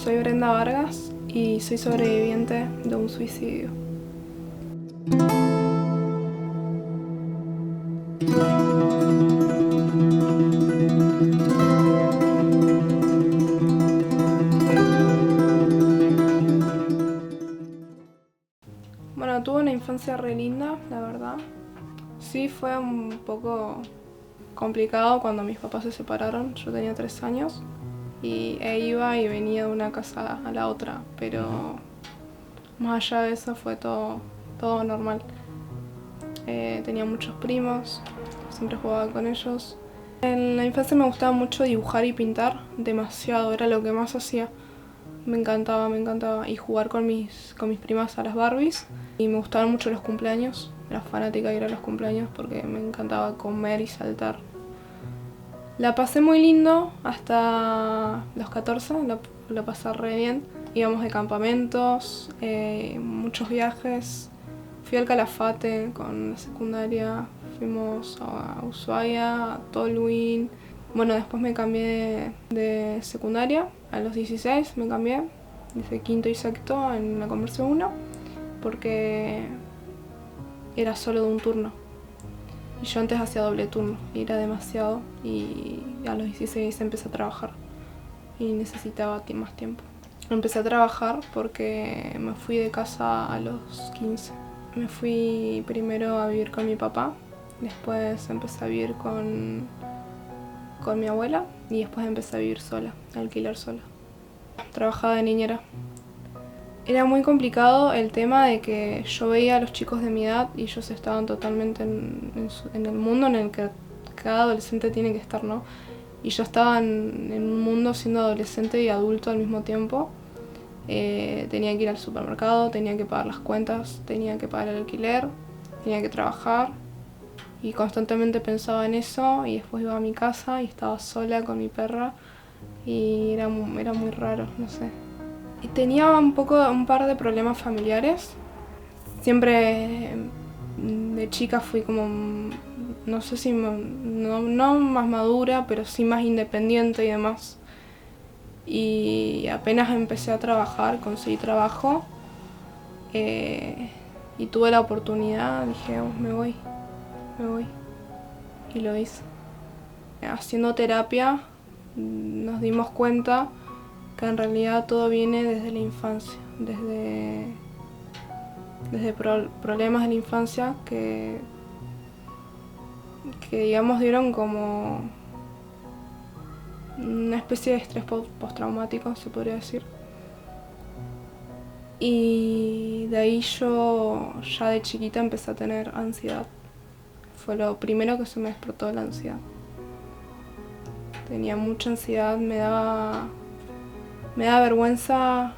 Soy Brenda Vargas y soy sobreviviente de un suicidio. Bueno, tuve una infancia re linda, la verdad. Sí, fue un poco complicado cuando mis papás se separaron. Yo tenía 3 años e iba y venía de una casa a la otra, pero más allá de eso fue todo normal. Tenía muchos primos, siempre jugaba con ellos. En la infancia me gustaba mucho dibujar y pintar, demasiado, era lo que más hacía. Me encantaba. Y jugar con mis primas a las Barbies. Y me gustaban mucho los cumpleaños, era fanática de ir a los cumpleaños porque me encantaba comer y saltar. La pasé muy lindo hasta los 14, lo pasé re bien. Íbamos de campamentos, muchos viajes. Fui al Calafate con la secundaria, fuimos a Ushuaia, a Tolwyn. Bueno, después me cambié de secundaria, a los 16 me cambié, hice quinto y sexto en la Comercio 1, porque era solo de un turno. Y yo antes hacía doble turno, y era demasiado, y a los 16 empecé a trabajar, y necesitaba más tiempo. Empecé a trabajar porque me fui de casa a los 15. Me fui primero a vivir con mi papá, después empecé a vivir con mi abuela y después empecé a vivir sola, a alquilar sola. Trabajaba de niñera. Era muy complicado el tema de que yo veía a los chicos de mi edad y ellos estaban totalmente en el mundo en el que cada adolescente tiene que estar, ¿no? Y yo estaba en un mundo siendo adolescente y adulto al mismo tiempo. Tenía que ir al supermercado, tenía que pagar las cuentas, tenía que pagar el alquiler, tenía que trabajar. Y constantemente pensaba en eso y después iba a mi casa y estaba sola con mi perra y era muy raro, no sé. Y tenía un par de problemas familiares. Siempre de chica fui como, no sé si no más madura, pero sí más independiente y demás. Y apenas empecé a trabajar, conseguí trabajo y tuve la oportunidad, dije, me voy. Y lo hice. Haciendo terapia nos dimos cuenta que en realidad todo viene desde la infancia, desde problemas de la infancia que digamos dieron como una especie de estrés postraumático, se podría decir. Y de ahí yo ya de chiquita empecé a tener ansiedad. Fue lo primero que se me despertó, la ansiedad. Tenía mucha ansiedad, me daba vergüenza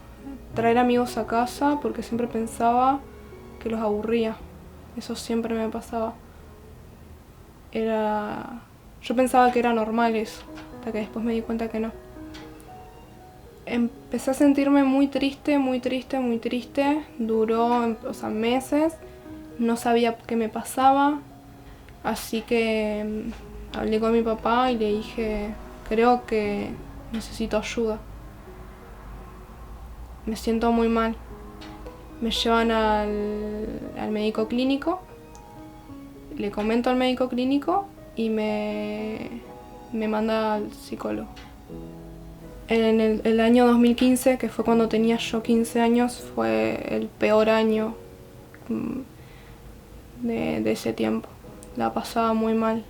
traer amigos a casa porque siempre pensaba que los aburría. Eso siempre me pasaba. Yo pensaba que era normal eso, hasta que después me di cuenta que no. Empecé a sentirme muy triste. Duró, meses. No sabía qué me pasaba. Así que hablé con mi papá y le dije, creo que necesito ayuda. Me siento muy mal. Me llevan al médico clínico. Le comento al médico clínico y me manda al psicólogo. En el año 2015, que fue cuando tenía yo 15 años, fue el peor año de ese tiempo. La pasaba muy mal.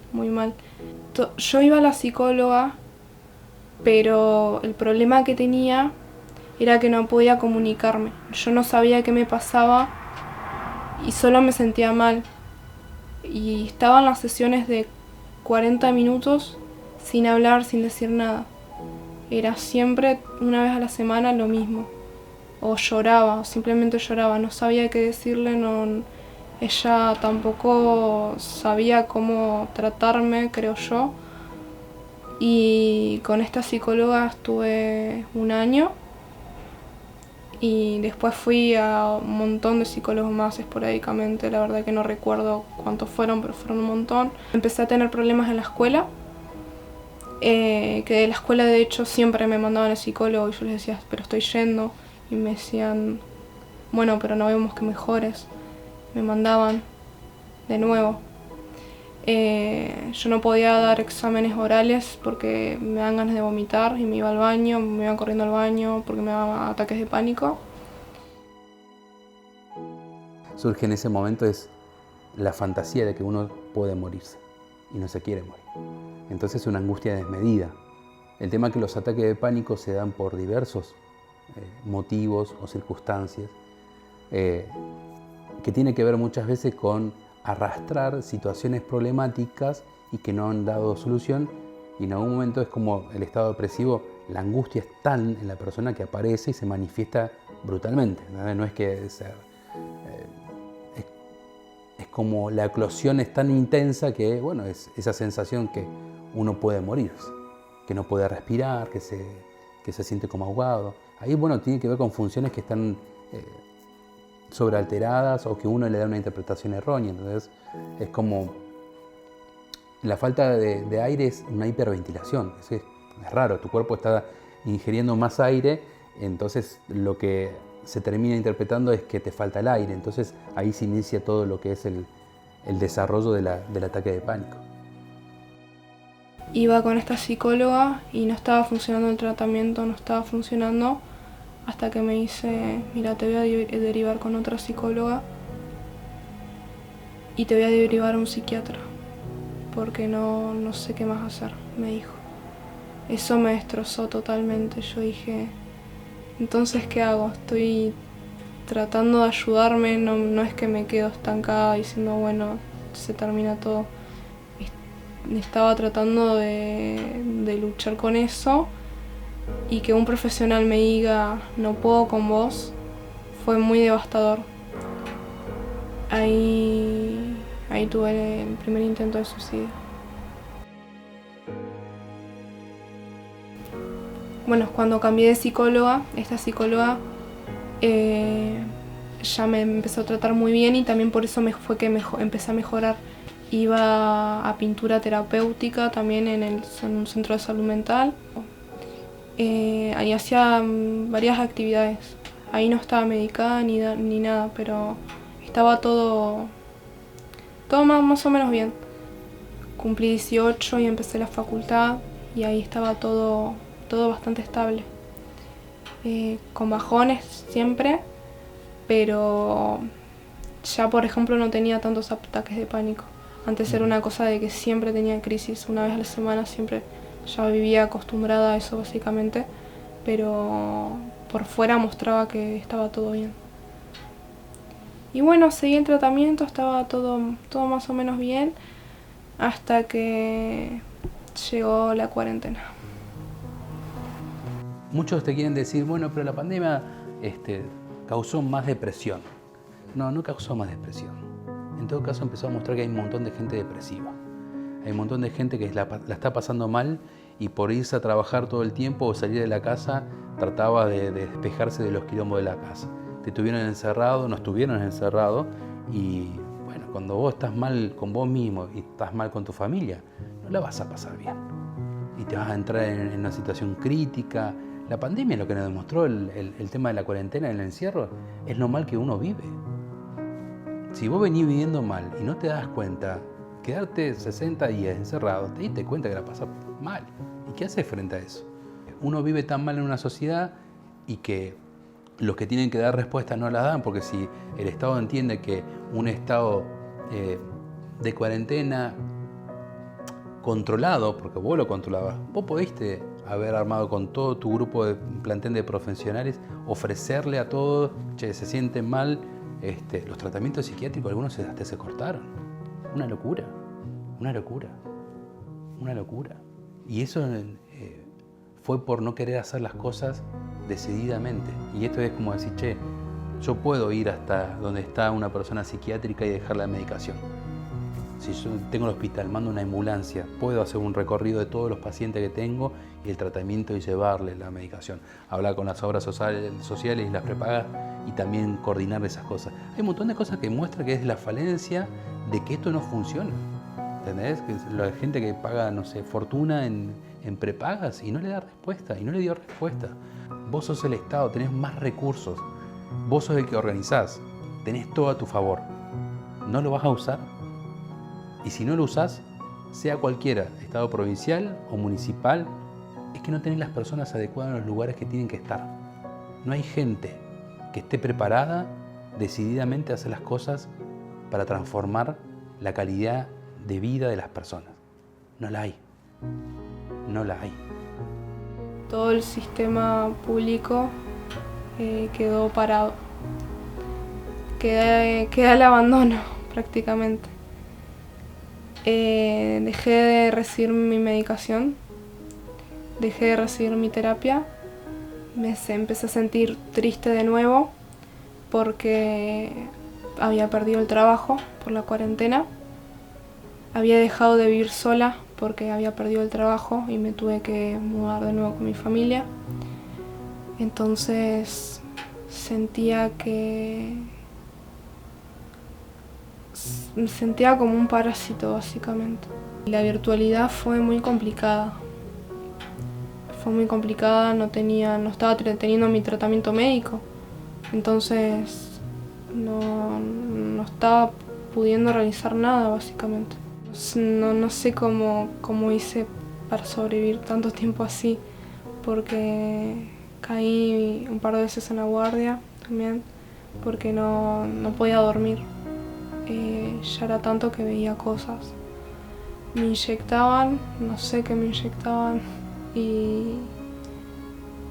Yo iba a la psicóloga, pero el problema que tenía era que no podía comunicarme. Yo no sabía qué me pasaba y solo me sentía mal. Y estaban las sesiones de 40 minutos sin hablar, sin decir nada. Era siempre una vez a la semana lo mismo. O lloraba, o simplemente lloraba. No sabía qué decirle, ella tampoco sabía cómo tratarme, creo yo. Y con esta psicóloga estuve 1 año. Y después fui a un montón de psicólogos más esporádicamente. La verdad que no recuerdo cuántos fueron, pero fueron un montón. Empecé a tener problemas en la escuela. Que de la escuela de hecho siempre me mandaban al psicólogo y yo les decía, pero estoy yendo. Y me decían, bueno, pero no vemos que mejores. Me mandaban de nuevo. Yo no podía dar exámenes orales porque me dan ganas de vomitar y me iba al baño, me iba corriendo al baño porque me daban ataques de pánico. Surge en ese momento es la fantasía de que uno puede morirse y no se quiere morir. Entonces es una angustia desmedida. El tema es que los ataques de pánico se dan por diversos motivos o circunstancias que tiene que ver muchas veces con arrastrar situaciones problemáticas y que no han dado solución, y en algún momento es como el estado depresivo, la angustia es tan en la persona que aparece y se manifiesta brutalmente, ¿no? No es que es como la eclosión es tan intensa que, bueno, es esa sensación que uno puede morirse, que no puede respirar, que se siente como ahogado. Ahí, bueno, tiene que ver con funciones que están sobrealteradas o que uno le da una interpretación errónea. Entonces, es como la falta de aire es una hiperventilación. Es raro, tu cuerpo está ingiriendo más aire, entonces lo que se termina interpretando es que te falta el aire. Entonces ahí se inicia todo lo que es el desarrollo del ataque de pánico. Iba con esta psicóloga y no estaba funcionando el tratamiento, no estaba funcionando, hasta que me dice, mira, te voy a derivar con otra psicóloga y te voy a derivar a un psiquiatra, porque no sé qué más hacer, me dijo. Eso me destrozó totalmente. Yo dije, entonces, ¿qué hago? Estoy tratando de ayudarme, no es que me quedo estancada diciendo, bueno, se termina todo. Estaba tratando de luchar con eso, y que un profesional me diga, no puedo con vos, fue muy devastador. Ahí tuve el primer intento de suicidio. Bueno, cuando cambié de psicóloga, esta psicóloga ya me empezó a tratar muy bien, y también por eso fue que empecé a mejorar. Iba a pintura terapéutica también en un centro de salud mental. Ahí hacía varias actividades. Ahí no estaba medicada ni nada, pero estaba todo más o menos bien. Cumplí 18 y empecé la facultad, y ahí estaba todo bastante estable. Con bajones siempre, pero ya por ejemplo no tenía tantos ataques de pánico. Antes era una cosa de que siempre tenía crisis, una vez a la semana, siempre. Ya vivía acostumbrada a eso básicamente, pero por fuera mostraba que estaba todo bien. Y bueno, seguí el tratamiento, estaba todo más o menos bien, hasta que llegó la cuarentena. Muchos te quieren decir, bueno, pero la pandemia causó más depresión. No causó más depresión. En todo caso empezó a mostrar que hay un montón de gente depresiva. Hay un montón de gente que la está pasando mal, y por irse a trabajar todo el tiempo o salir de la casa trataba de despejarse de los quilombos de la casa. Te tuvieron encerrado, nos tuvieron encerrado, y bueno, cuando vos estás mal con vos mismo y estás mal con tu familia, no la vas a pasar bien. Y te vas a entrar en una situación crítica. La pandemia, lo que nos demostró el tema de la cuarentena, el encierro, es lo mal que uno vive. Si vos venís viviendo mal y no te das cuenta, quedarte 60 días encerrado, te diste cuenta que la pasás mal. ¿Y qué haces frente a eso? Uno vive tan mal en una sociedad, y que los que tienen que dar respuestas no las dan, porque si el Estado entiende que un estado de cuarentena controlado, porque vos lo controlabas, vos pudiste haber armado con todo tu grupo de plantel de profesionales, ofrecerle a todos, che, se sienten mal, los tratamientos psiquiátricos, algunos hasta se cortaron. Una locura. Y eso fue por no querer hacer las cosas decididamente. Y esto es como decir, che, yo puedo ir hasta donde está una persona psiquiátrica y dejar la medicación. Si yo tengo el hospital, mando una ambulancia, puedo hacer un recorrido de todos los pacientes que tengo y el tratamiento, y llevarles la medicación. Hablar con las obras sociales y las prepagas, y también coordinar esas cosas. Hay un montón de cosas que muestran que es la falencia de que esto no funciona. ¿Entendés? Que la gente que paga, no sé, fortuna en en prepagas y no le da respuesta, y no le dio respuesta. Vos sos el Estado, tenés más recursos, vos sos el que organizás, tenés todo a tu favor. ¿No lo vas a usar? Y si no lo usás, sea cualquiera, Estado provincial o municipal, es que no tenés las personas adecuadas en los lugares que tienen que estar. No hay gente que esté preparada decididamente a hacer las cosas para transformar la calidad de vida de las personas. No la hay. No la hay. Todo el sistema público quedó parado. Queda al abandono prácticamente. Dejé de recibir mi medicación, dejé de recibir mi terapia, empecé a sentir triste de nuevo porque había perdido el trabajo por la cuarentena, había dejado de vivir sola porque había perdido el trabajo y me tuve que mudar de nuevo con mi familia. Entonces sentía me sentía como un parásito básicamente. La virtualidad fue muy complicada. No estaba teniendo mi tratamiento médico. Entonces no estaba pudiendo realizar nada básicamente. No sé cómo hice para sobrevivir tanto tiempo así, porque caí un par de veces en la guardia también, porque no podía dormir. Ya era tanto que veía cosas. Me inyectaban, no sé qué me inyectaban, y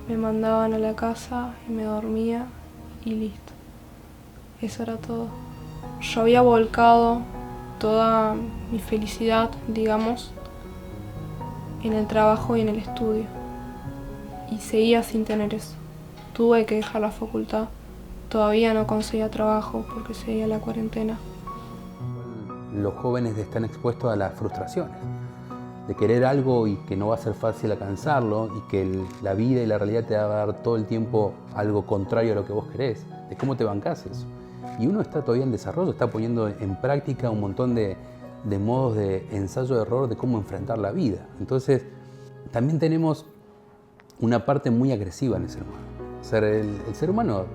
me mandaban a la casa y me dormía y listo. Eso era todo. Yo había volcado toda mi felicidad, digamos, en el trabajo y en el estudio. Y seguía sin tener eso. Tuve que dejar la facultad. Todavía no conseguía trabajo porque seguía la cuarentena. Los jóvenes están expuestos a las frustraciones, de querer algo y que no va a ser fácil alcanzarlo, y que la vida y la realidad te va a dar todo el tiempo algo contrario a lo que vos querés, de cómo te bancás eso. Y uno está todavía en desarrollo, está poniendo en práctica un montón de modos de ensayo-error de cómo enfrentar la vida. Entonces, también tenemos una parte muy agresiva en el ser humano. El ser humano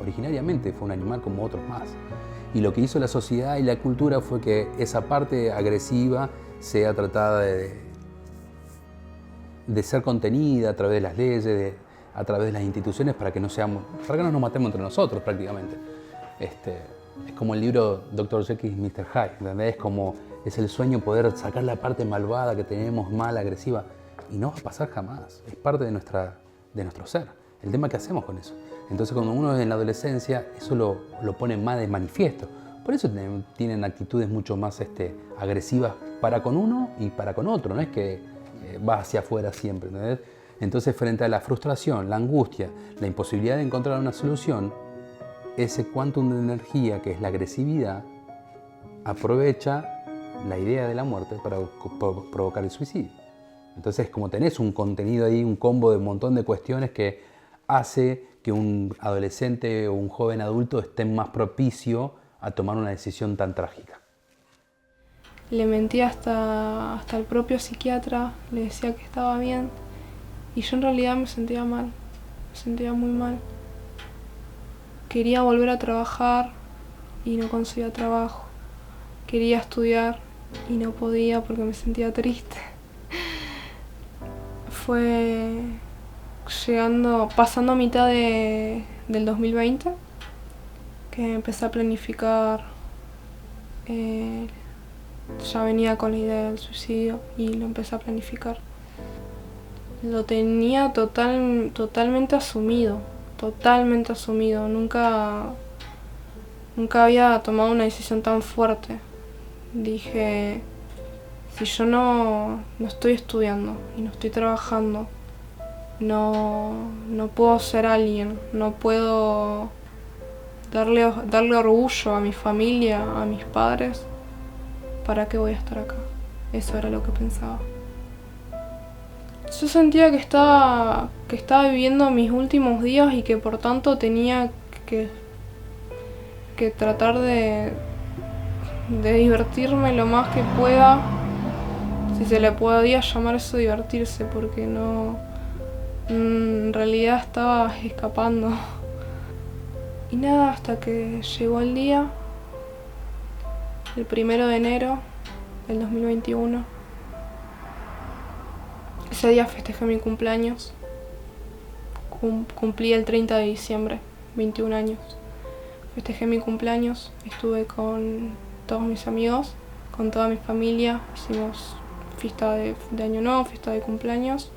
originariamente fue un animal como otros más. Y lo que hizo la sociedad y la cultura fue que esa parte agresiva sea tratada de ser contenida a través de las leyes, a través de las instituciones, para que no nos matemos entre nosotros prácticamente. Es como el libro Dr. Jekyll y Mr. Hyde, ¿entendés? Es el sueño poder sacar la parte malvada que tenemos, mala, agresiva, y no va a pasar jamás. Es parte de nuestro ser. El tema que hacemos con eso. Entonces, cuando uno es en la adolescencia, eso lo pone más de manifiesto. Por eso tienen actitudes mucho más agresivas para con uno y para con otro. No es que va hacia afuera siempre, ¿entendés? Entonces, frente a la frustración, la angustia, la imposibilidad de encontrar una solución, ese quantum de energía que es la agresividad aprovecha la idea de la muerte para provocar el suicidio. Entonces, como tenés un contenido ahí, un combo de un montón de cuestiones que hace que un adolescente o un joven adulto esté más propicio a tomar una decisión tan trágica. Le mentí hasta el propio psiquiatra, le decía que estaba bien, y yo en realidad me sentía mal, me sentía muy mal. Quería volver a trabajar y no conseguía trabajo. Quería estudiar y no podía porque me sentía triste. Fue pasando mitad del 2020, que empecé a planificar, ya venía con la idea del suicidio y lo empecé a planificar. Lo tenía totalmente asumido, nunca había tomado una decisión tan fuerte. Dije, si yo no estoy estudiando y no estoy trabajando, no puedo ser alguien, no puedo darle orgullo a mi familia, a mis padres. ¿Para qué voy a estar acá? Eso era lo que pensaba. Yo sentía que estaba viviendo mis últimos días y que por tanto tenía que tratar de divertirme lo más que pueda si se le podía llamar eso divertirse, porque no, en realidad estaba escapando. Y nada, hasta que llegó el día, el 1 de enero del 2021. Ese día festejé mi cumpleaños. Cumplí el 30 de diciembre, 21 años. Festejé mi cumpleaños, estuve con todos mis amigos, con toda mi familia, hicimos fiesta de año nuevo, fiesta de cumpleaños.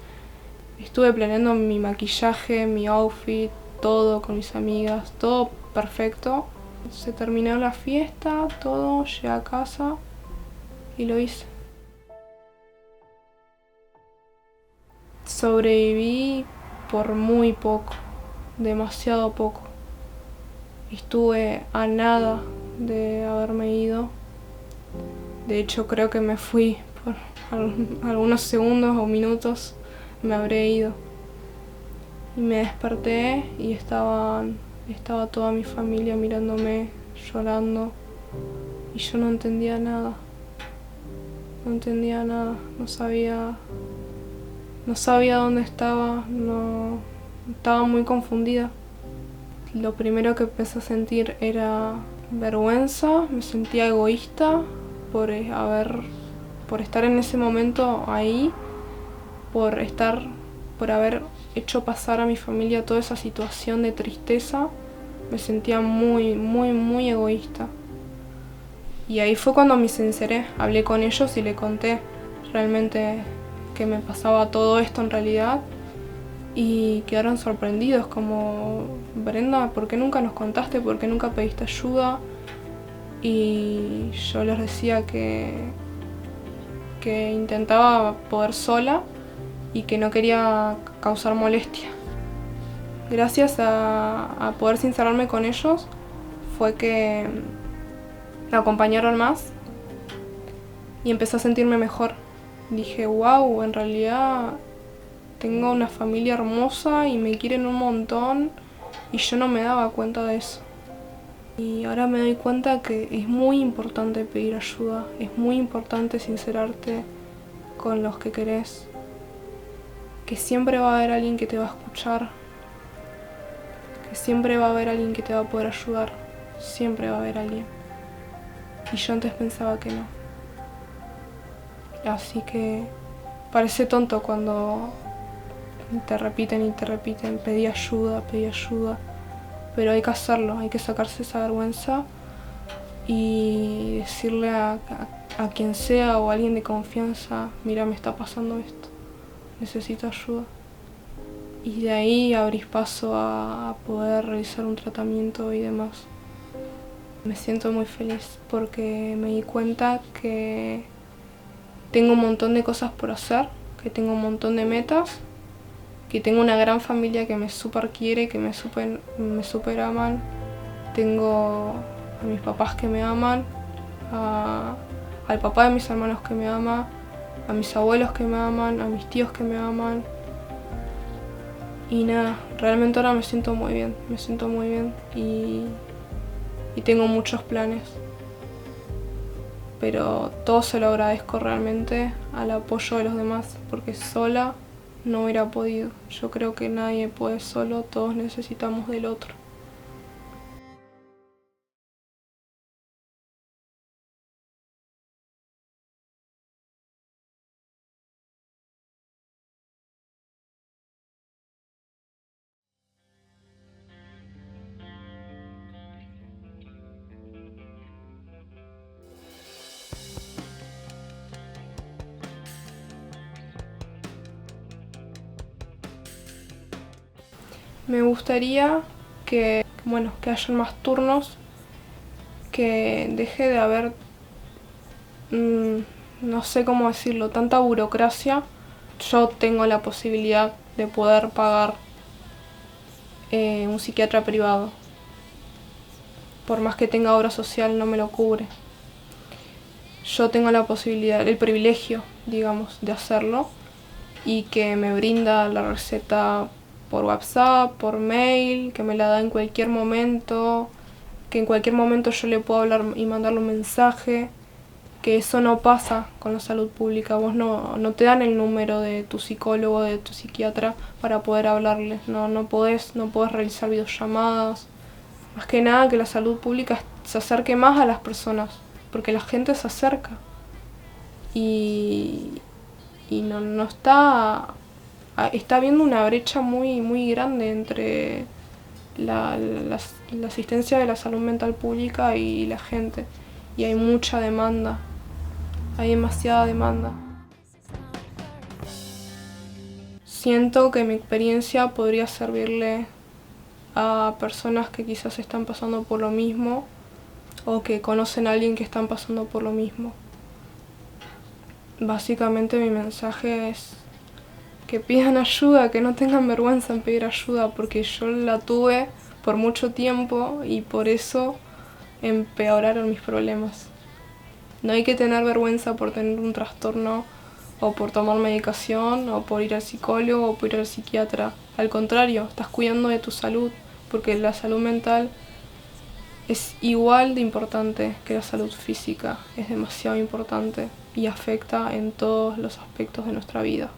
Estuve planeando mi maquillaje, mi outfit, todo con mis amigas, todo perfecto. Se terminó la fiesta, todo, llegué a casa y lo hice. Sobreviví por muy poco, demasiado poco. Estuve a nada de haberme ido. De hecho, creo que me fui por algunos segundos o minutos, me habré ido. Y me desperté y estaba toda mi familia mirándome, llorando. Y yo no entendía nada. No entendía nada, no sabía dónde estaba, no, estaba muy confundida. Lo primero que empecé a sentir era vergüenza, me sentía egoísta por estar en ese momento ahí, por haber hecho pasar a mi familia toda esa situación de tristeza. Me sentía muy, muy, muy egoísta. Y ahí fue cuando me sinceré, hablé con ellos y le conté realmente que me pasaba todo esto en realidad. Y quedaron sorprendidos, como: Brenda, ¿por qué nunca nos contaste? ¿Por qué nunca pediste ayuda? Y yo les decía que intentaba poder sola y que no quería causar molestia. Gracias a poder sincerarme con ellos fue que me acompañaron más y empecé a sentirme mejor. Dije, wow, en realidad tengo una familia hermosa y me quieren un montón, y yo no me daba cuenta de eso. Y ahora me doy cuenta que es muy importante pedir ayuda, es muy importante sincerarte con los que querés, que siempre va a haber alguien que te va a escuchar, que siempre va a haber alguien que te va a poder ayudar, siempre va a haber alguien. Y yo antes pensaba que no. Así que parece tonto cuando te repiten y te repiten: pedí ayuda, pero hay que hacerlo, hay que sacarse esa vergüenza y decirle a quien sea o a alguien de confianza: mira, me está pasando esto, necesito ayuda. Y de ahí abrís paso a poder realizar un tratamiento y demás. Me siento muy feliz porque me di cuenta que tengo un montón de cosas por hacer, que tengo un montón de metas, que tengo una gran familia que me super quiere, que me super aman. Tengo a mis papás que me aman, al papá de mis hermanos que me ama, a mis abuelos que me aman, a mis tíos que me aman. Y nada, realmente ahora me siento muy bien y tengo muchos planes. Pero todo se lo agradezco realmente al apoyo de los demás, porque sola no hubiera podido. Yo creo que nadie puede solo, todos necesitamos del otro. Me gustaría que hayan más turnos, que deje de haber, no sé cómo decirlo, tanta burocracia. Yo tengo la posibilidad de poder pagar un psiquiatra privado. Por más que tenga obra social, no me lo cubre. Yo tengo la posibilidad, el privilegio, digamos, de hacerlo, y que me brinda la receta por WhatsApp, por mail, que me la da en cualquier momento, que en cualquier momento yo le puedo hablar y mandarle un mensaje, que eso no pasa con la salud pública. Vos no te dan el número de tu psicólogo, de tu psiquiatra para poder hablarle. No podés realizar videollamadas. Más que nada que la salud pública se acerque más a las personas, porque la gente se acerca. Y no está habiendo una brecha muy grande entre la asistencia de la salud mental pública y la gente. Y hay mucha demanda, hay demasiada demanda. Siento que mi experiencia podría servirle a personas que quizás están pasando por lo mismo o que conocen a alguien que están pasando por lo mismo. Básicamente mi mensaje es que pidan ayuda, que no tengan vergüenza en pedir ayuda, porque yo la tuve por mucho tiempo y por eso empeoraron mis problemas. No hay que tener vergüenza por tener un trastorno o por tomar medicación o por ir al psicólogo o por ir al psiquiatra. Al contrario, estás cuidando de tu salud, porque la salud mental es igual de importante que la salud física, es demasiado importante y afecta en todos los aspectos de nuestra vida.